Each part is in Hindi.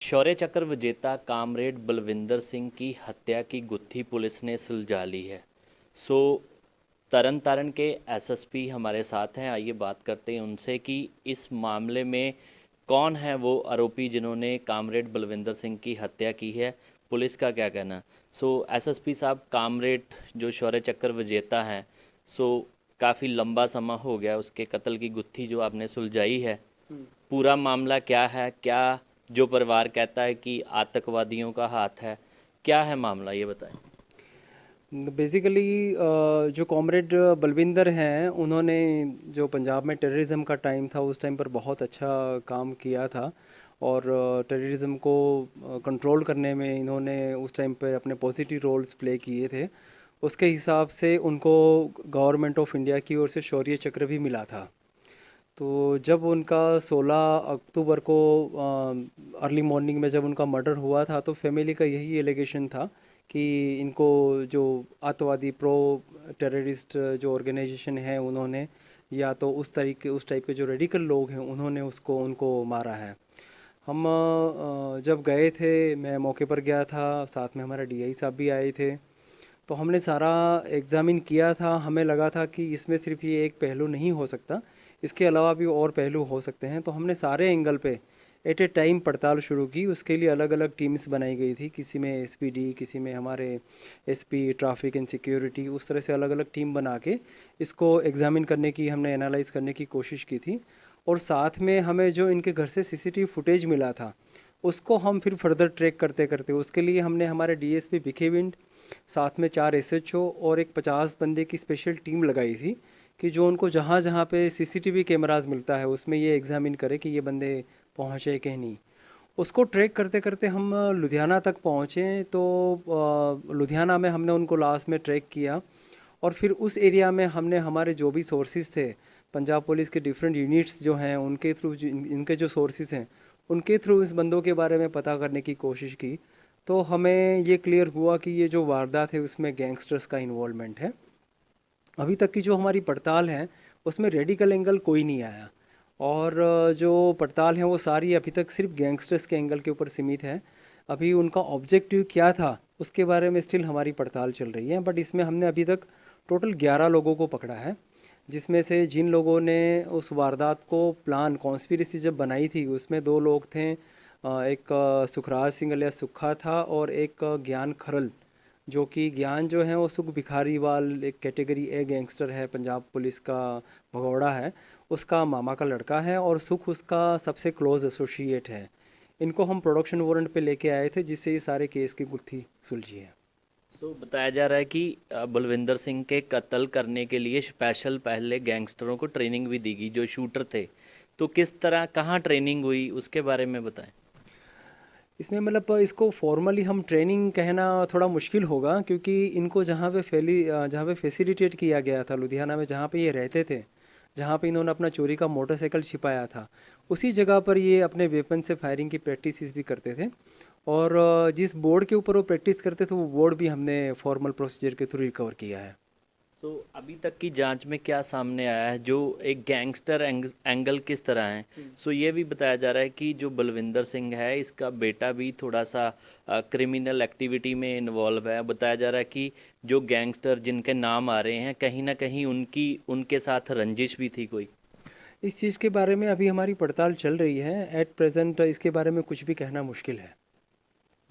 शौर्य चक्र विजेता कामरेड बलविंदर सिंह की हत्या की गुत्थी पुलिस ने सुलझा ली है। सो तरन तारण के एसएसपी हमारे साथ हैं। आइए बात करते हैं उनसे कि इस मामले में कौन है वो आरोपी जिन्होंने कामरेड बलविंदर सिंह की हत्या की है, पुलिस का क्या कहना। एसएसपी साहब, कामरेड जो शौर्य चक्र विजेता है, सो काफ़ी लंबा समय हो गया उसके कत्ल की गुत्थी जो आपने सुलझाई है। पूरा मामला क्या है? क्या जो परिवार कहता है कि आतंकवादियों का हाथ है, क्या है मामला, ये बताएं। बेसिकली जो कॉमरेड बलविंदर हैं उन्होंने जो पंजाब में टेररिज्म का टाइम था उस टाइम पर बहुत अच्छा काम किया था। और टेररिज्म को कंट्रोल करने में इन्होंने उस टाइम पे अपने पॉजिटिव रोल्स प्ले किए थे। उसके हिसाब से उनको गवर्नमेंट ऑफ इंडिया की ओर से शौर्य चक्र भी मिला था। तो जब उनका 16 अक्टूबर को अर्ली मॉर्निंग में जब उनका मर्डर हुआ था तो फैमिली का यही एलिगेशन था कि इनको जो आतंकवादी प्रो टेररिस्ट जो ऑर्गेनाइजेशन है उन्होंने या तो उस टाइप के जो रेडिकल लोग हैं उन्होंने उसको उनको मारा है। हम जब गए थे, मैं मौके पर गया था, साथ में हमारा डीआई साहब भी आए थे। तो हमने सारा एग्ज़ामिन किया था। हमें लगा था कि इसमें सिर्फ ये एक पहलू नहीं हो सकता, इसके अलावा भी और पहलू हो सकते हैं। तो हमने सारे एंगल पे एट ए टाइम पड़ताल शुरू की। उसके लिए अलग अलग टीम्स बनाई गई थी, किसी में एसपीडी, किसी में हमारे एसपी ट्रैफिक एंड सिक्योरिटी, उस तरह से अलग अलग टीम बना के इसको एग्ज़ामिन करने की, हमने एनालाइज करने की कोशिश की थी। और साथ में हमें जो इनके घर से सीसीटीवी फुटेज मिला था उसको हम फिर फर्दर ट्रैक करते करते, उसके लिए हमने हमारे डीएसपी भिखेविंड, साथ में 4 एसएचओ और एक 50 बंदे की स्पेशल टीम लगाई थी कि जो उनको जहाँ जहाँ पे सीसीटीवी कैमरास मिलता है उसमें ये एग्ज़ामिन करे कि ये बंदे पहुँचे कि नहीं। उसको ट्रैक करते करते हम लुधियाना तक पहुँचे। तो लुधियाना में हमने उनको लास्ट में ट्रैक किया। और फिर उस एरिया में हमने हमारे जो भी सोर्सेज थे, पंजाब पुलिस के डिफरेंट यूनिट्स जो हैं उनके थ्रू, इनके जो सोर्सेज हैं उनके थ्रू इस बंदों के बारे में पता करने की कोशिश की। तो हमें ये क्लियर हुआ कि ये जो वारदात है उसमें गैंगस्टर्स का इन्वॉल्वमेंट है। अभी तक की जो हमारी पड़ताल है उसमें रेडिकल एंगल कोई नहीं आया। और जो पड़ताल है वो सारी अभी तक सिर्फ गैंगस्टर्स के एंगल के ऊपर सीमित है। अभी उनका ऑब्जेक्टिव क्या था उसके बारे में स्टिल हमारी पड़ताल चल रही है। बट इसमें हमने अभी तक टोटल 11 लोगों को पकड़ा है, जिसमें से जिन लोगों ने उस वारदात को प्लान कॉन्स्पिरेसी जब बनाई थी उसमें दो लोग थे। एक सुखराज सिंह अलियास सुक्खा था और एक ज्ञान खरल, जो कि ज्ञान जो है वो सुख भिखारीवाल, एक कैटेगरी ए गैंगस्टर है, पंजाब पुलिस का भगौड़ा है, उसका मामा का लड़का है। और सुख उसका सबसे क्लोज एसोसिएट है। इनको हम प्रोडक्शन वारंट पे लेके आए थे जिससे ये सारे केस की गुत्थी सुलझी है। बताया जा रहा है कि बलविंदर सिंह के कत्ल करने के लिए स्पेशल पहले गैंगस्टरों को ट्रेनिंग भी दी गई जो शूटर थे। तो किस तरह, कहाँ ट्रेनिंग हुई, उसके बारे में बताएं। इसमें मतलब इसको फॉर्मली हम ट्रेनिंग कहना थोड़ा मुश्किल होगा, क्योंकि इनको जहाँ पे फैसिलिटेट किया गया था लुधियाना में, जहाँ पे ये रहते थे, जहाँ पे इन्होंने अपना चोरी का मोटरसाइकिल छिपाया था, उसी जगह पर ये अपने वेपन से फायरिंग की प्रैक्टिस भी करते थे। और जिस बोर्ड के ऊपर वो प्रैक्टिस करते थे वो बोर्ड भी हमने फॉर्मल प्रोसीजर के थ्रू रिकवर किया है। तो अभी तक की जांच में क्या सामने आया है, जो एक गैंगस्टर एंगल किस तरह है। ये भी बताया जा रहा है कि जो बलविंदर सिंह है, इसका बेटा भी थोड़ा सा क्रिमिनल एक्टिविटी में इन्वॉल्व है। बताया जा रहा है कि जो गैंगस्टर जिनके नाम आ रहे हैं, कहीं ना कहीं उनकी उनके साथ रंजिश भी थी कोई। इस चीज़ के बारे में अभी हमारी पड़ताल चल रही है। एट प्रेजेंट इसके बारे में कुछ भी कहना मुश्किल है।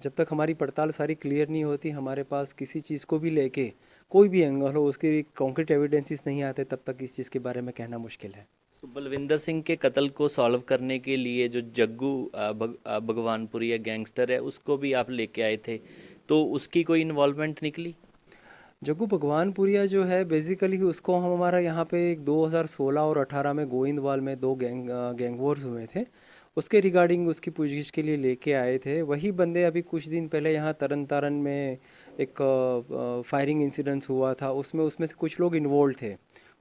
जब तक हमारी पड़ताल सारी क्लियर नहीं होती, हमारे पास किसी चीज़ को भी लेके कोई भी एंगल हो उसके कॉन्क्रीट एविडेंसेस नहीं आते, तब तक इस चीज़ के बारे में कहना मुश्किल है। बलविंदर सिंह के कत्ल को सॉल्व करने के लिए जो जग्गू भगवानपुरी गैंगस्टर है, उसको भी आप लेके आए थे, तो उसकी कोई इन्वॉल्वमेंट निकली। जग्गू भगवानपुरिया जो है बेसिकली उसको हम हमारा यहाँ पे 2016 और 18 में गोइंदवाल में दो गैंग वॉर्स हुए थे, उसके रिगार्डिंग उसकी पूछगिछ के लिए लेके आए थे। वही बंदे अभी कुछ दिन पहले यहाँ तरन तारण में एक फायरिंग इंसिडेंस हुआ था, उसमें उसमें से कुछ लोग इन्वॉल्व थे,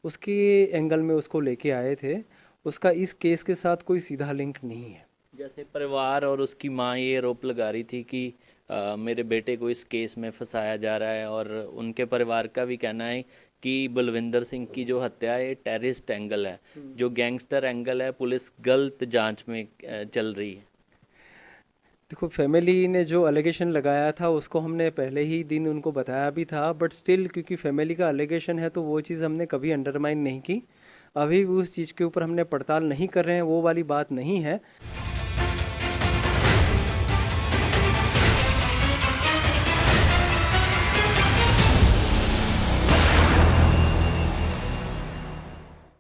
उसके एंगल में उसको लेके आए थे। उसका इस केस के साथ कोई सीधा लिंक नहीं है। जैसे परिवार और उसकी माँ ये आरोप लगा रही थी कि मेरे बेटे को इस केस में फंसाया जा रहा है, और उनके परिवार का भी कहना है कि बलविंदर सिंह की जो हत्या है टेररिस्ट एंगल है, जो गैंगस्टर एंगल है, पुलिस गलत जांच में चल रही है। देखो, फैमिली ने जो एलिगेशन लगाया था उसको हमने पहले ही दिन उनको बताया भी था, बट स्टिल क्योंकि फैमिली का एलिगेशन है तो वो चीज़ हमने कभी अंडरमाइन नहीं की। अभी उस चीज़ के ऊपर हमने पड़ताल नहीं कर रहे हैं, वो वाली बात नहीं है।